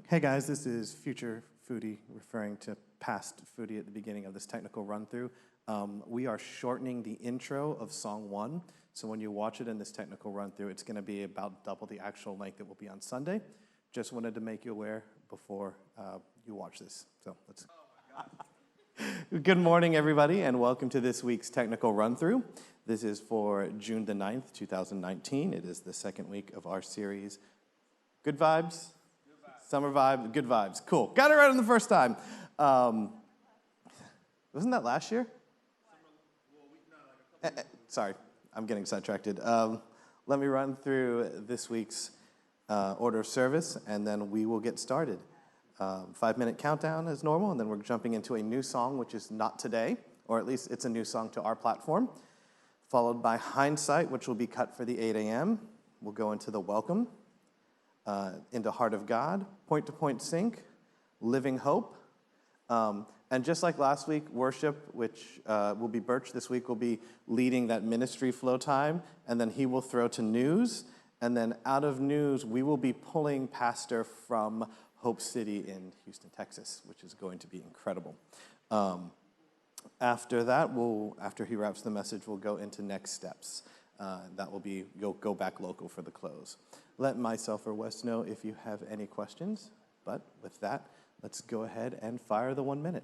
Hey guys, this is future foodie referring to past foodie at the beginning of this technical run-through. We are shortening the intro of song 1, so when you watch it in this technical run-through, it's going to be about double the actual length that will be on Sunday. Just wanted to make you aware before you watch this. So let's. Good morning, everybody, and welcome to this week's technical run-through. This is for June the 9th, 2019. It is the second week of our series, Good Vibes. Summer vibe, good vibes. Cool. Got it right on the first time. Wasn't that last year? Sorry, I'm getting sidetracked. Let me run through this week's order of service, and then we will get started. 5-minute countdown as normal, and then we're jumping into a new song, which is not today, or at least it's a new song to our platform, followed by Hindsight, which will be cut for the 8 a.m. We'll go into the Welcome, into Heart of God, Point to Point Sync, Living Hope, and just like last week, worship, which will be Birch this week, will be leading that ministry flow time, and then he will throw to news, and then out of news, we will be pulling Pastor from Hope City in Houston, Texas, which is going to be incredible. After that, after he wraps the message, we'll go into next steps. That will be go back local for the close. Let myself or Wes know if you have any questions. But with that, let's go ahead and fire the 1 minute.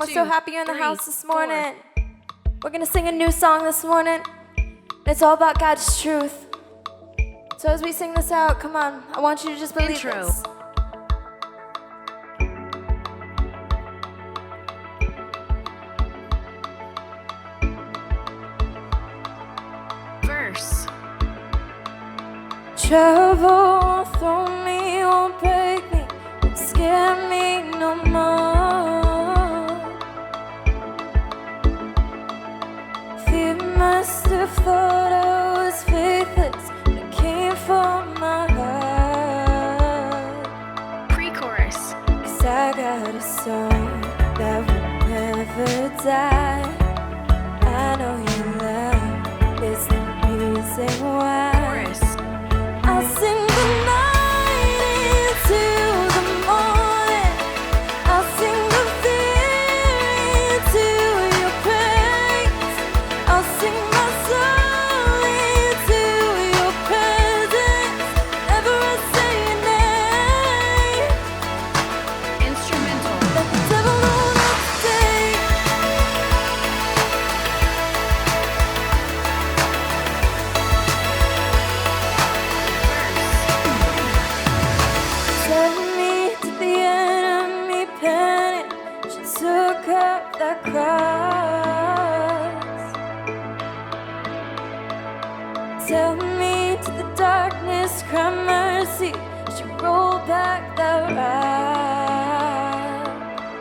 We're so happy you're in the house this morning. We're going to sing a new song this morning. It's all about God's truth. So as we sing this out, come on, I want you to just believe this. Verse. Trouble won't throw me, won't break me, won't scare me no more. Must have thought I was faithless, but it came from my heart. Pre-chorus. 'Cause I got a song that will never die. I know your love is the reason why. Chorus. I'll sing the night into the morning. I'll sing the fear into your praise. I'll sing my soul into your presence. Ever I say your name. Instrumental. Let the devil know not today. Send me to the enemy panic. She took up that cross. Tell me to the darkness, cry mercy. She rolled back the rock.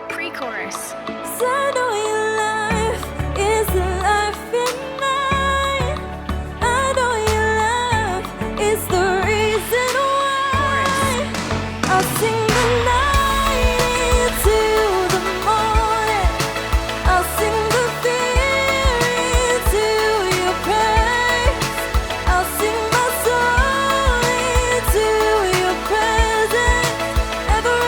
Pre-chorus. 'Cause I know your life is the life in mine. I know your love is the reason why. I'll sing the night into the morning. I'll sing the fear into your praise. I'll sing my soul into your presence. Ever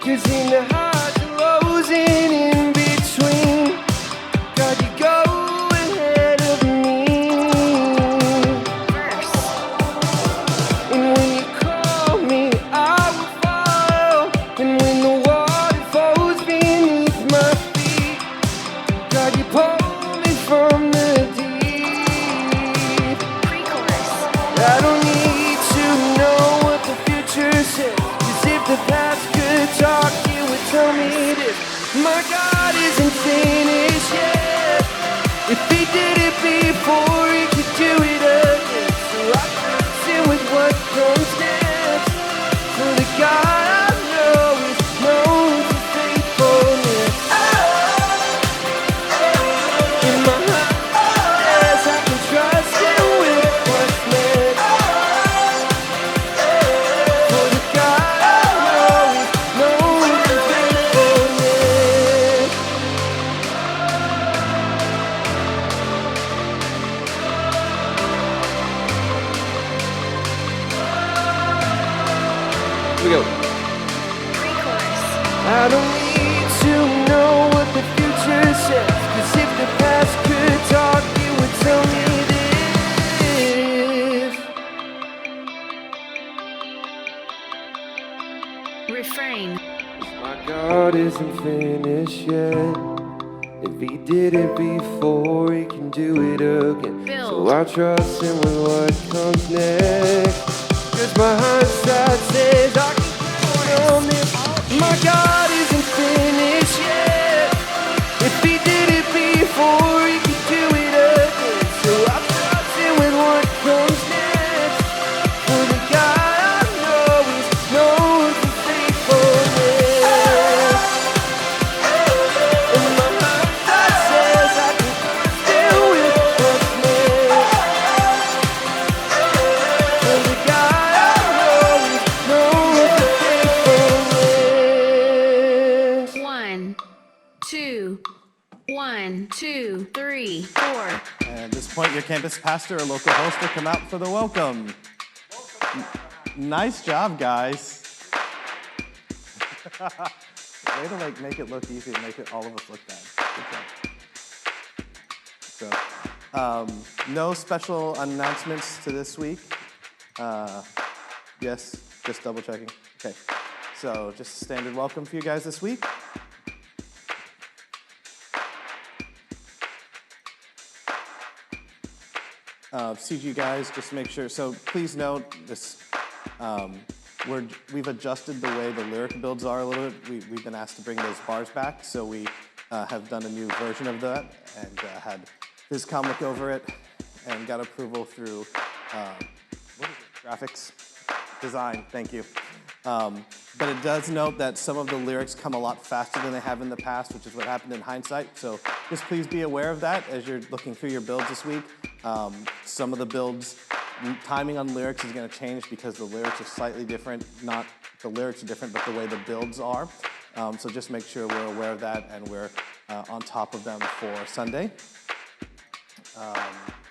'Cause in the highs and lows and in between, God, you go ahead of me. verse, And when you call me, I will follow. And when the water falls beneath my feet, God, you pull me from the deep. pre-chorus, I don't need to know what the future says, 'cause if the past could talk, you would tell me this: my God isn't finished yet. If he did it before, he could do it again. So I trust him with what comes next. For the God I know is known for faithfulness. In my heart, yes, I can trust him with what's next. For the God I know is known for faithfulness. Here we go. pre-chorus, I don't need to know what the future says, 'cause if the past could talk, you would tell me this. refrain, My God isn't finished yet. If he did it before, he can do it again. So Build. I trust him with what comes next. 'Cause my hindsight says I can count on this. My God isn't finished yet. If he did it before, he can do it again. So I trust him with what comes next. For the God I know is known for faithfulness. And my hindsight says I can deal with what's next. For the God I know is known for faithfulness. 1, 2, 1, 2, 3, 4. And at this point, your campus pastor or local host will come out for the welcome. Nice job, guys. Way to make it look easy and make it all of us look bad. Good job. So, no special announcements to this week. Yes, just double checking. Okay. So just a standard welcome for you guys this week. CG guys, just to make sure. So please note this. We've adjusted the way the lyric builds are a little bit. We've been asked to bring those bars back, so we have done a new version of that and had Viscom look over it and got approval through what is it? Graphics design. Thank you. But it does note that some of the lyrics come a lot faster than they have in the past, which is what happened in hindsight. So just please be aware of that as you're looking through your builds this week. Some of the builds, timing on lyrics is going to change because the lyrics are slightly different. Not the lyrics are different, but the way the builds are. So just make sure we're aware of that and we're on top of them for Sunday. I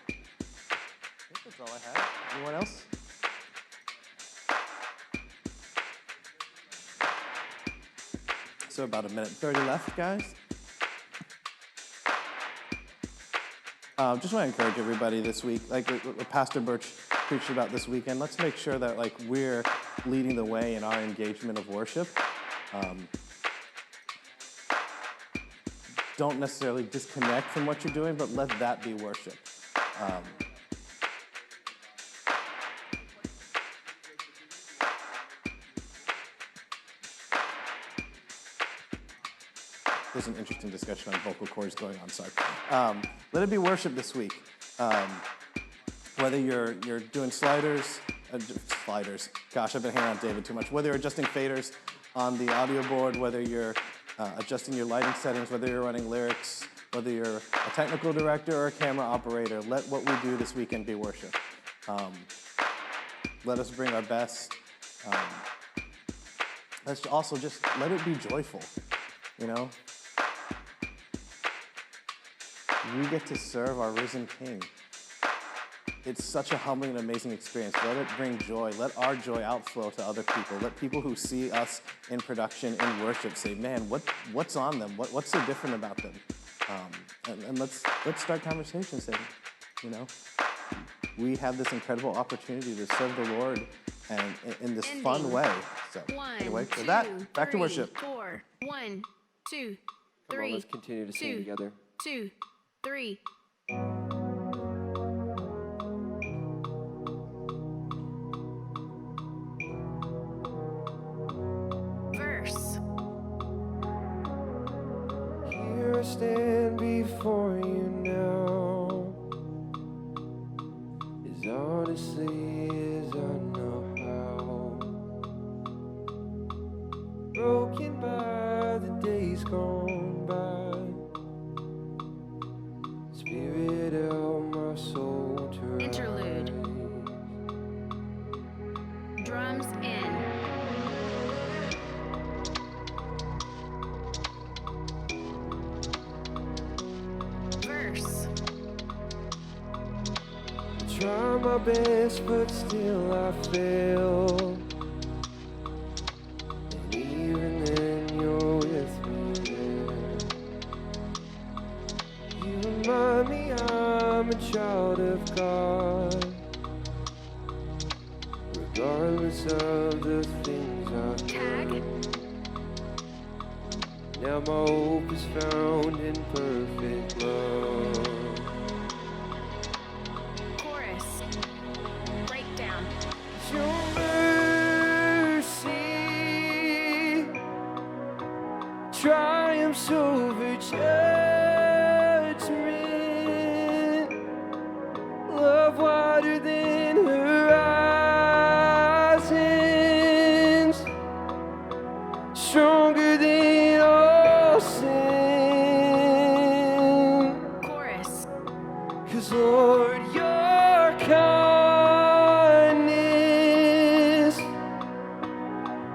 think that's all I have. Anyone else? So about a minute 30 left, guys. Just want to encourage everybody this week, like what Pastor Birch preached about this weekend. Let's make sure that like we're leading the way in our engagement of worship. Don't necessarily disconnect from what you're doing, but let that be worship. There's an interesting discussion on vocal cords going on, sorry. Let it be worship this week. Whether you're doing sliders, gosh, I've been hanging around David too much. Whether you're adjusting faders on the audio board, whether you're adjusting your lighting settings, whether you're running lyrics, whether you're a technical director or a camera operator, let what we do this weekend be worship. Let us bring our best. Let's also just let it be joyful, you know? We get to serve our risen King. it's such a humbling and amazing experience. Let it bring joy. Let our joy outflow to other people. Let people who see us in production, in worship, say, man, what's on them? What's so different about them? And let's start conversations saying, you know, we have this incredible opportunity to serve the Lord and in this fun way. So anyway, with that, back to worship. 4, 1, 2, Come on, 3. let's continue to sing 2, together. 2, 3. Verse. Here I stand before you now, as honestly as I know how. Broken by the days gone by, spirit of my soul to rise. Interlude. Drums in. Verse. Try my best, but still I fail. And even then, you're with me there. You remind me I'm a child of God, regardless of the things I've Tag. done. Now my hope is found in perfect love. Chorus. Breakdown. Your mercy triumphs over judgment. Love wider than horizons, stronger than all sin. Chorus. 'Cause Lord, your kindness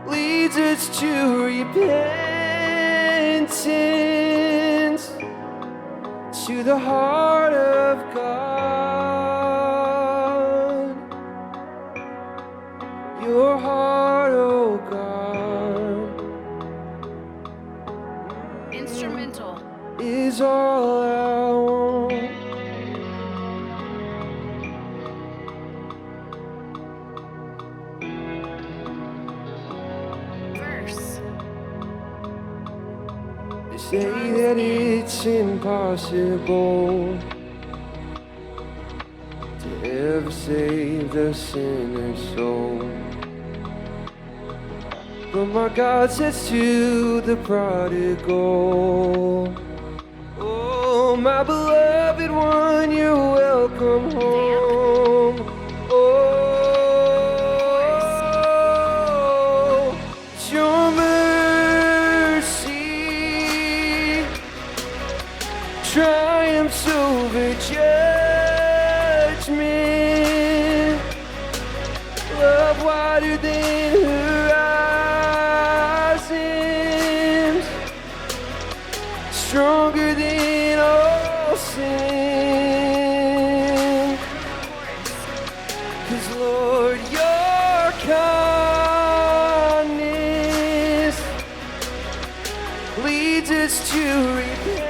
leads us to repentance, to the heart of God. Your heart, oh God, Instrumental. is all I want. Verse. They say that it's impossible to ever save the sinner's soul, but my God says to the prodigal, oh, my beloved one, you're welcome home. Oh, it's your mercy triumphs over judgment. Love wider than horizons, stronger than all sin. 'Cause Lord, your kindness leads us to repentance,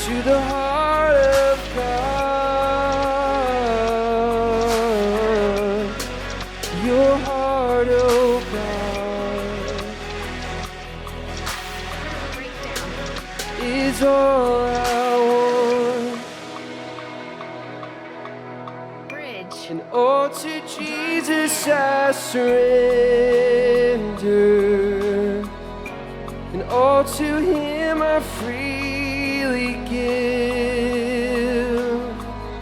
to the heart of God. Your heart, oh God, Breakdown. is all I want. Bridge. And all to Jesus I surrender, and all to Him I freely give.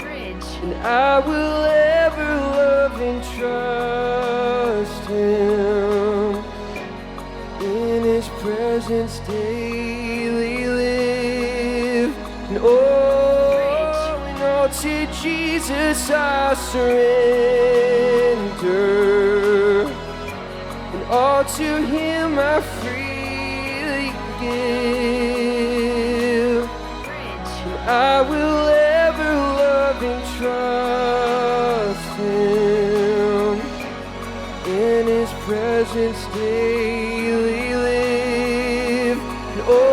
Bridge. And I will ever love and trust Him, in His presence daily live. And all to Jesus I surrender, and all to Him I freely give. Bridge. And I will ever love and trust Him. In His presence daily live. And oh,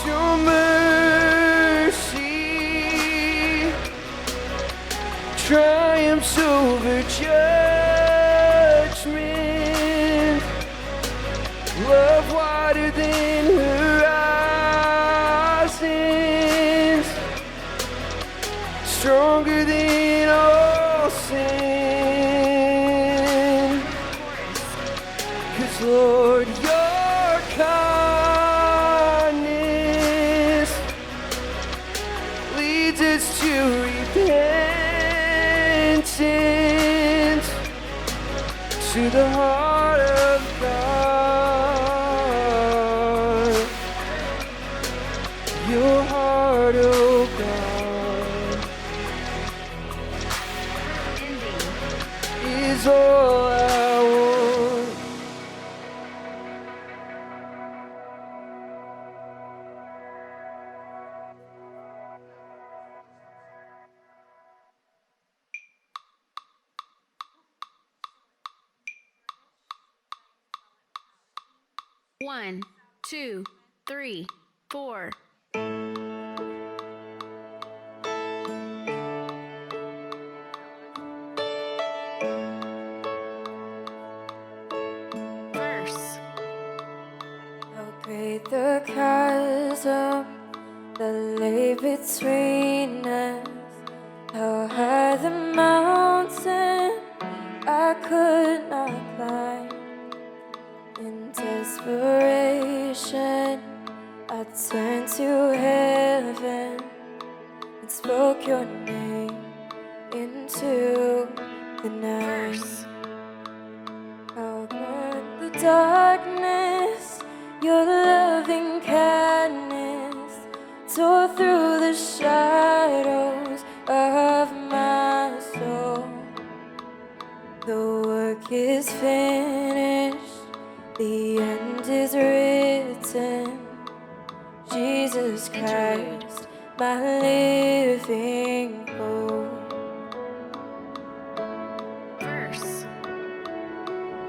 your mercy triumphs over judgment. Love wider than horizons, stronger than all sin. 'Cause Lord, your kindness leads us to repentance, to the heart of God, your heart, oh God, Ending. is all I want. One, two, three, four. Verse. How great the chasm that lay between us. How high the mountain I could not climb. In desperation, I turned to heaven and spoke your name into the night. Verse. How good the darkness, your loving kindness tore through the shadows of my soul. The work is finished, the end is written. Jesus Christ, my living hope. Verse.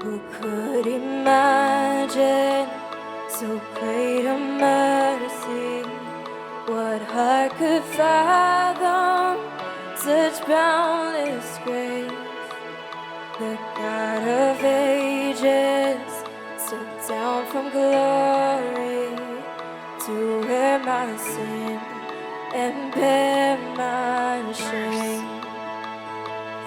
Who could imagine so great a mercy? What heart could fathom such boundless grace? The God of ages stepped down from glory to wear my sin and bear my shame.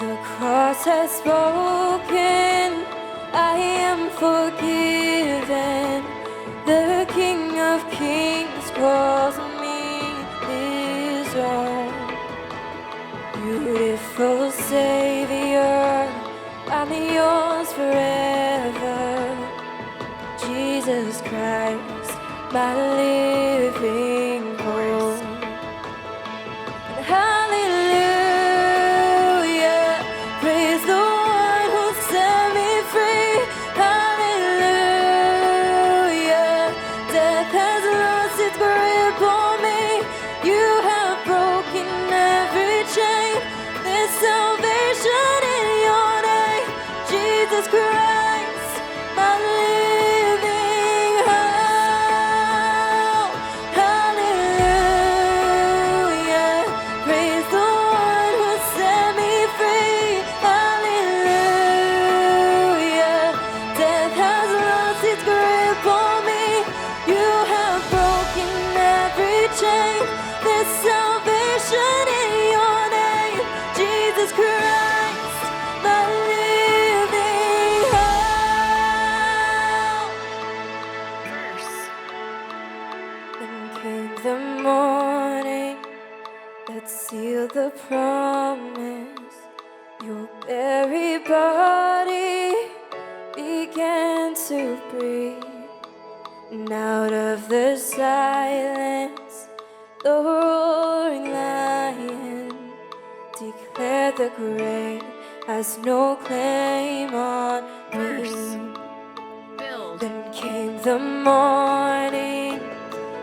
The cross has spoken, I am forgiven. The King of Kings calls me his own. Beautiful Savior, I'm yours forever. Jesus Christ, my living hope. And hallelujah, praise the one who set me free. Hallelujah, death has lost its grip on me. You have broken every chain. There's salvation in your name, Jesus Christ, my living hope. Hallelujah, praise the one who set me free. Hallelujah, death has lost its grip on me. You have broken every chain. There's salvation in your name, Jesus Christ, my living hope. Verse. Then came the morning that sealed the promise. Your very body began to breathe. And out of the silence, the roaring lion declared the grave has no claim on Verse. me. Build. Then came the morning,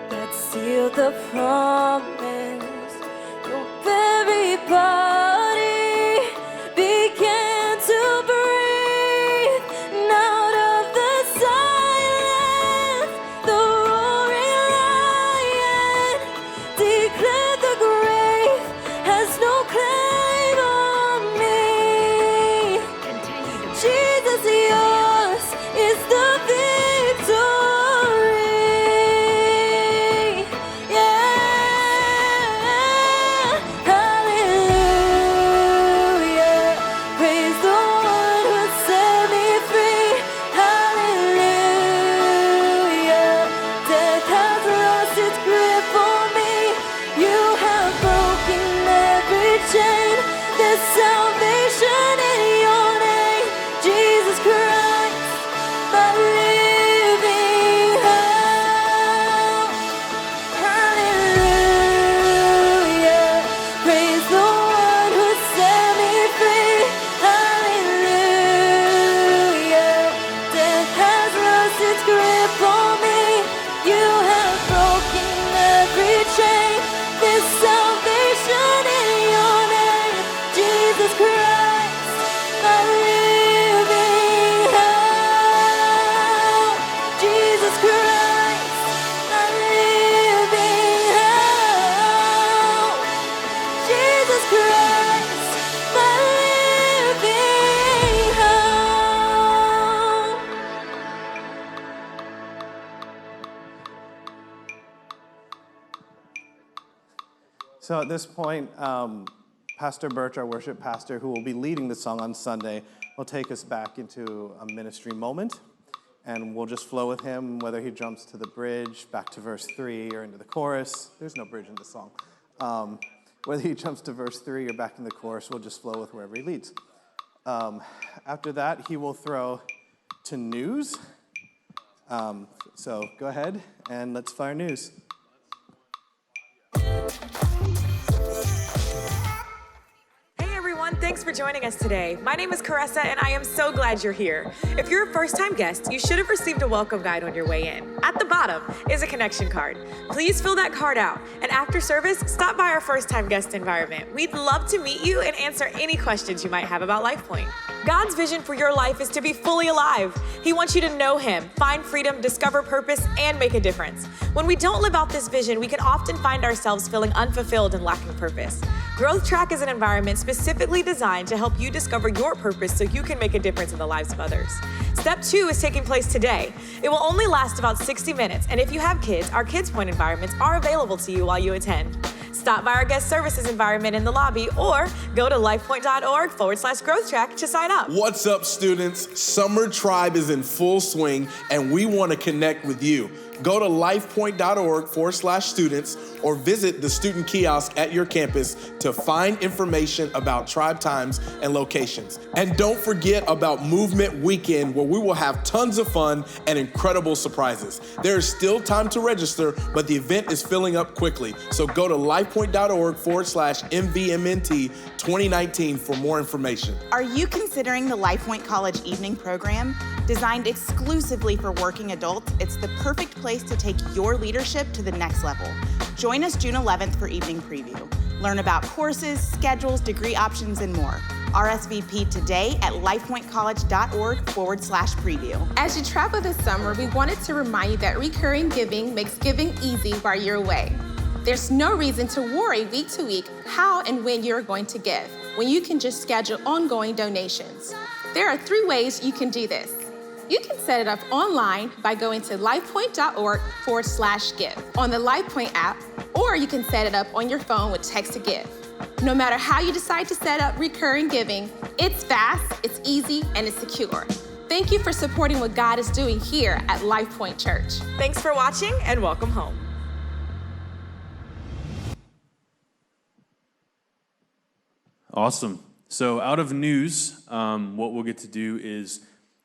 the seal the promise. Your very body began to breathe, and out of the silence, the roaring lion declared the grave has no claim on me. Continue to Jesus, yours is the victory. Yeah, hallelujah. Praise the one who set me free. Hallelujah. Death has lost its grip on me. You have broken every chain. There's salvation in your name, Jesus Christ, my living hope. Hallelujah. Praise the one who set me free. Hallelujah. Death has lost its grip on me. You have broken every chain. There's salvation in your name, Jesus Christ, my living hope. Jesus Christ, my living hope. Jesus Christ, my living hope. So at this point, Pastor Birch, our worship pastor, who will be leading the song on Sunday, will take us back into a ministry moment, and we'll just flow with him, whether he jumps to the bridge, back to verse 3, or into the chorus. There's no bridge in the song. Whether he jumps to verse 3 or back in the chorus, we'll just flow with wherever he leads. After that, he will throw to news. So go ahead, and let's fire news. Hey everyone, thanks for joining us today. My name is Caressa and I am so glad you're here. If you're a first-time guest, you should have received a welcome guide on your way in. At the bottom is a connection card. Please fill that card out, and after service, stop by our first-time guest environment. We'd love to meet you and answer any questions you might have about LifePoint. God's vision for your life is to be fully alive. He wants you to know Him, find freedom, discover purpose, and make a difference. When we don't live out this vision, we can often find ourselves feeling unfulfilled and lacking purpose. Growth Track is an environment specifically designed to help you discover your purpose so you can make a difference in the lives of others. Step 2 is taking place today. It will only last about 60 minutes, and if you have kids, our Kids Point environments are available to you while you attend. Stop by our guest services environment in the lobby or go to lifepoint.org/growth track to sign up. What's up, students? Summer Tribe is in full swing, and we want to connect with you. Go to lifepoint.org/students or visit the student kiosk at your campus to find information about tribe times and locations. And don't forget about Movement Weekend, where we will have tons of fun and incredible surprises. There is still time to register, but the event is filling up quickly. So go to lifepoint.org/MVMNT 2019 for more information. Are you considering the LifePoint College Evening Program? Designed exclusively for working adults, it's the perfect place to take your leadership to the next level. Join us June 11th for evening preview. Learn about courses, schedules, degree options, and more. RSVP today at lifepointcollege.org/preview. As you travel this summer, we wanted to remind you that recurring giving makes giving easy while you're away. There's no reason to worry week to week how and when you're going to give, when you can just schedule ongoing donations. There are 3 ways you can do this. You can set it up online by going to lifepoint.org/give on the LifePoint app, or you can set it up on your phone with text to give. No matter how you decide to set up recurring giving, it's fast, it's easy, and it's secure. Thank you for supporting what God is doing here at LifePoint Church. Thanks for watching and welcome home. Awesome. So out of news, what we'll get to do is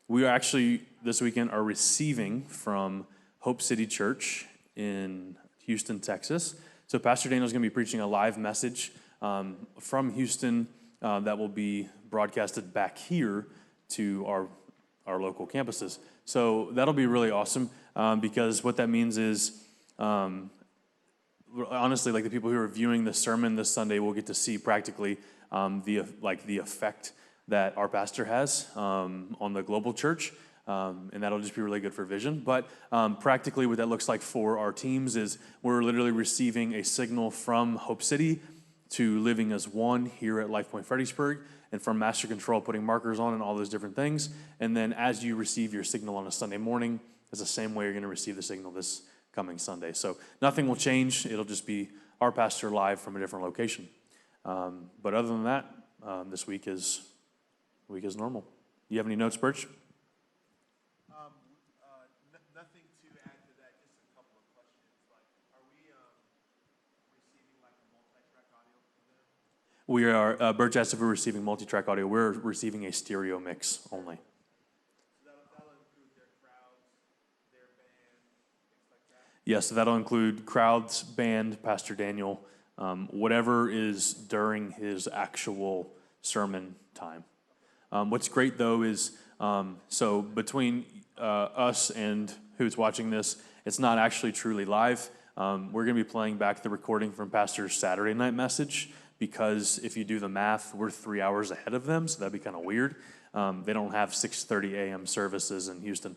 we are actually, this weekend, are receiving from Hope City Church in Houston, Texas. So Pastor Daniel's going to be preaching a live message from Houston that will be broadcasted back here to our local campuses. So that'll be really awesome because what that means is honestly, like the people who are viewing the sermon this Sunday will get to see practically the effect that our pastor has on the global church, and that'll just be really good for vision. But practically what that looks like for our teams is we're literally receiving a signal from Hope City to living as one here at Life Point Fredericksburg, and from Master Control putting markers on and all those different things. And then as you receive your signal on a Sunday morning, it's the same way you're going to receive the signal this coming Sunday. So nothing will change. It'll just be our pastor live from a different location. But other than that, this week is normal. You have any notes, Birch? Nothing to add to that, just a couple of questions. Like, are we receiving like a multi-track audio from them? We are, Birch asked if we're receiving multi-track audio. We're receiving a stereo mix only. So that'll include their crowds, their band, things like that? Yes, so that'll include crowds, band, Pastor Daniel, whatever is during his actual sermon time. What's great, though, is so between us and who's watching this, it's not actually truly live. We're going to be playing back the recording from Pastor's Saturday night message because if you do the math, we're 3 hours ahead of them, so that'd be kind of weird. They don't have 6:30 a.m. services in Houston.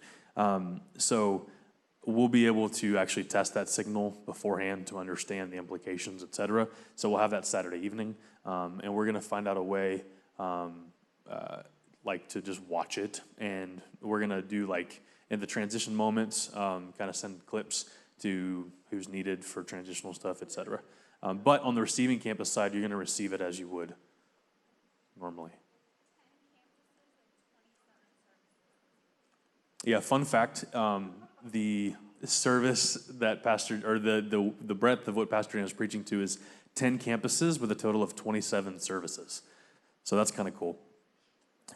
So we'll be able to actually test that signal beforehand to understand the implications, et cetera. So we'll have that Saturday evening, and we're going to find out a way to just watch it, and we're going to do in the transition moments, kind of send clips to who's needed for transitional stuff, et cetera. But on the receiving campus side, you're going to receive it as you would normally. Yeah, fun fact, the service that the breadth of what Pastor Dan is preaching to is 10 campuses with a total of 27 services. So that's kind of cool.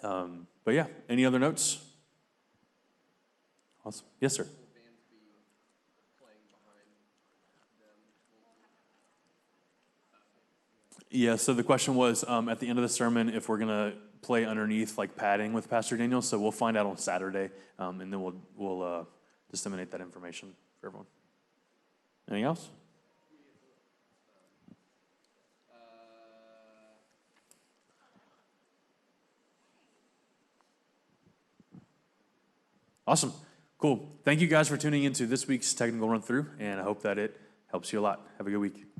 But yeah, any other notes? Awesome. Yes, sir. Yeah, so the question was at the end of the sermon if we're going to play underneath padding with Pastor Daniel. So we'll find out on Saturday, and then we'll disseminate that information for everyone. Anything else? Awesome. Cool. Thank you guys for tuning into this week's Technical Run Through, and I hope that it helps you a lot. Have a good week.